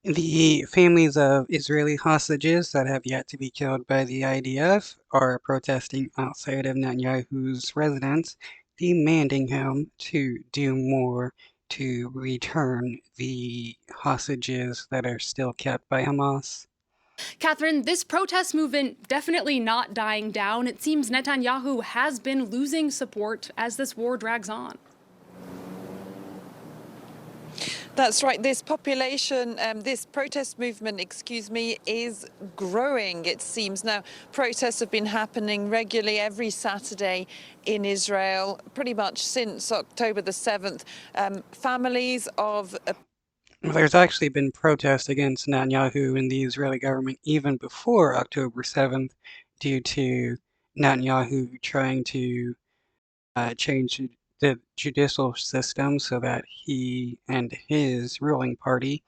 The families of Israeli hostages that have yet to be killed by the IDF are protesting outside of Netanyahu's residence, demanding him to do more to return the hostages that are still kept by Hamas. Catherine, this protest movement definitely not dying down. It seems Netanyahu has been losing support as this war drags on. That's right. This protest movement, is growing, it seems. Now, protests have been happening regularly every Saturday in Israel, pretty much since October the 7th. Families of There's actually been protests against Netanyahu and the Israeli government even before October 7th due to Netanyahu trying to change the judicial system so that he and his ruling party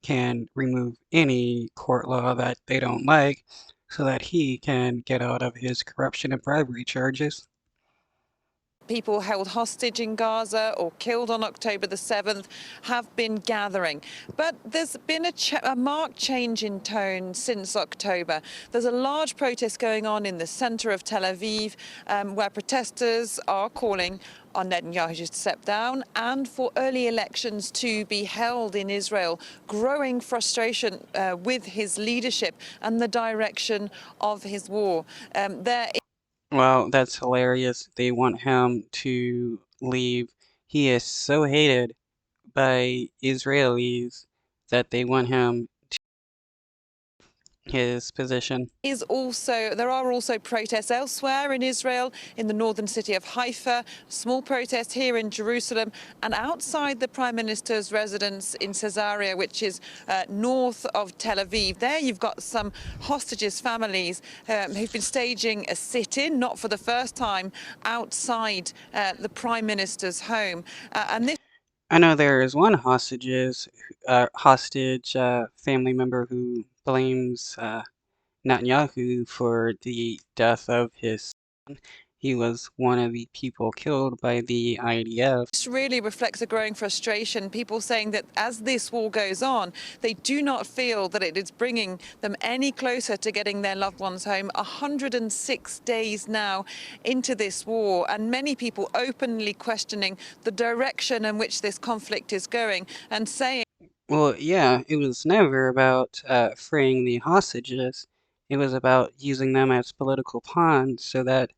can remove any court law that they don't like so that he can get out of his corruption and bribery charges. people held hostage in Gaza or killed on October the 7th have been gathering. But there's been a marked change in tone since October. There's a large protest going on in the center of Tel Aviv where protesters are calling on Netanyahu to step down and for early elections to be held in Israel. Growing frustration with his leadership and the direction of his war. Well, that's hilarious. They want him to leave. He is so hated by Israelis that they want him his position. There are also protests elsewhere in Israel, in the northern city of Haifa, small protests here in Jerusalem, and outside the Prime Minister's residence in Caesarea, which is north of Tel Aviv. There you've got some hostages' families who've been staging a sit-in, not for the first time, outside the Prime Minister's home. I know there is one hostage family member who blames Netanyahu for the death of his son. He was one of the people killed by the IDF. This really reflects a growing frustration. People saying that as this war goes on, they do not feel that it is bringing them any closer to getting their loved ones home. 106 days now into this war, and many people openly questioning the direction in which this conflict is going and saying, Well, yeah, it was never about freeing the hostages. It was about using them as political pawns so that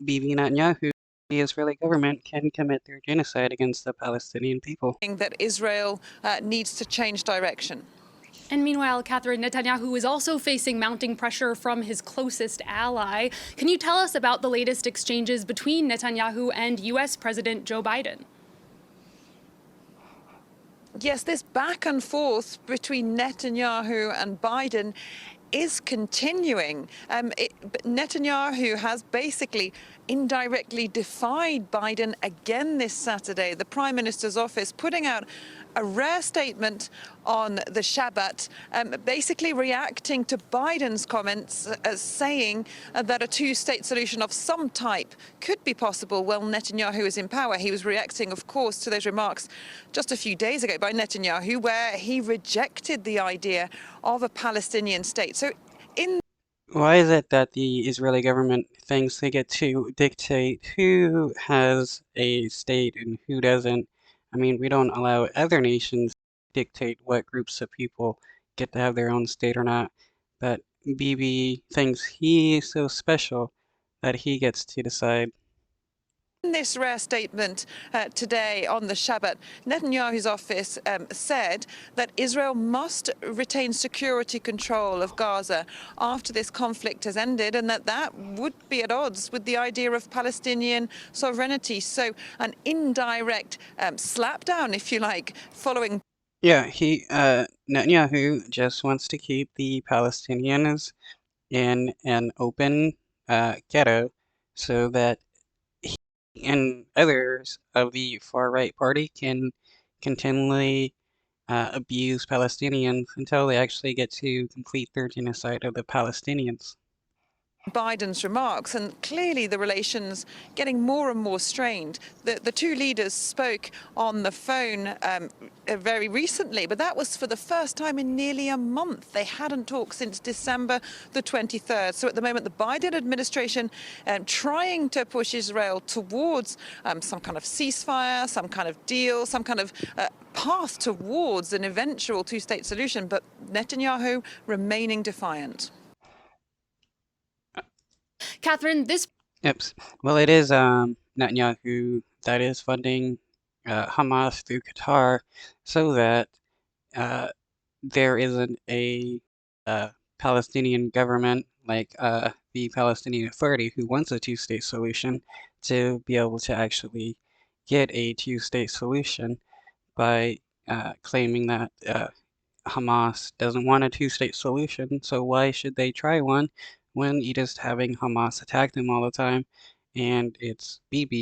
Bibi Netanyahu, the Israeli government, can commit their genocide against the Palestinian people. that Israel needs to change direction. And meanwhile, Catherine, Netanyahu is also facing mounting pressure from his closest ally. Can you tell us about the latest exchanges between Netanyahu and U.S. President Joe Biden? Yes, this back and forth between Netanyahu and Biden is continuing. Netanyahu has basically indirectly defied Biden again this Saturday. The Prime Minister's office putting out a rare statement on the Shabbat, basically reacting to Biden's comments, saying that a two-state solution of some type could be possible while Netanyahu is in power. He was reacting, of course, to those remarks just a few days ago by Netanyahu, where he rejected the idea of a Palestinian state. So Why is it that the Israeli government thinks they get to dictate who has a state and who doesn't? I mean, we don't allow other nations to dictate what groups of people get to have their own state or not, but Bibi thinks he's so special that he gets to decide. in this rare statement today on the Shabbat, Netanyahu's office said that Israel must retain security control of Gaza after this conflict has ended, and that would be at odds with the idea of Palestinian sovereignty. So an indirect slapdown, if you like, following. Yeah, Netanyahu just wants to keep the Palestinians in an open ghetto so that and others of the far-right party can continually abuse Palestinians until they actually get to complete their genocide of the Palestinians. Biden's remarks, and clearly the relations getting more and more strained. The two leaders spoke on the phone very recently, but that was for the first time in nearly a month. They hadn't talked since December the 23rd. So at the moment, the Biden administration trying to push Israel towards some kind of ceasefire, some kind of deal, some kind of path towards an eventual two-state solution, but Netanyahu remaining defiant. Catherine, this Yep. Well, it is Netanyahu that is funding Hamas through Qatar so that there isn't a Palestinian government like the Palestinian Authority who wants a two-state solution to be able to actually get a two-state solution by claiming that Hamas doesn't want a two-state solution, so why should they try one when you're just having Hamas attack them all the time and it's bibis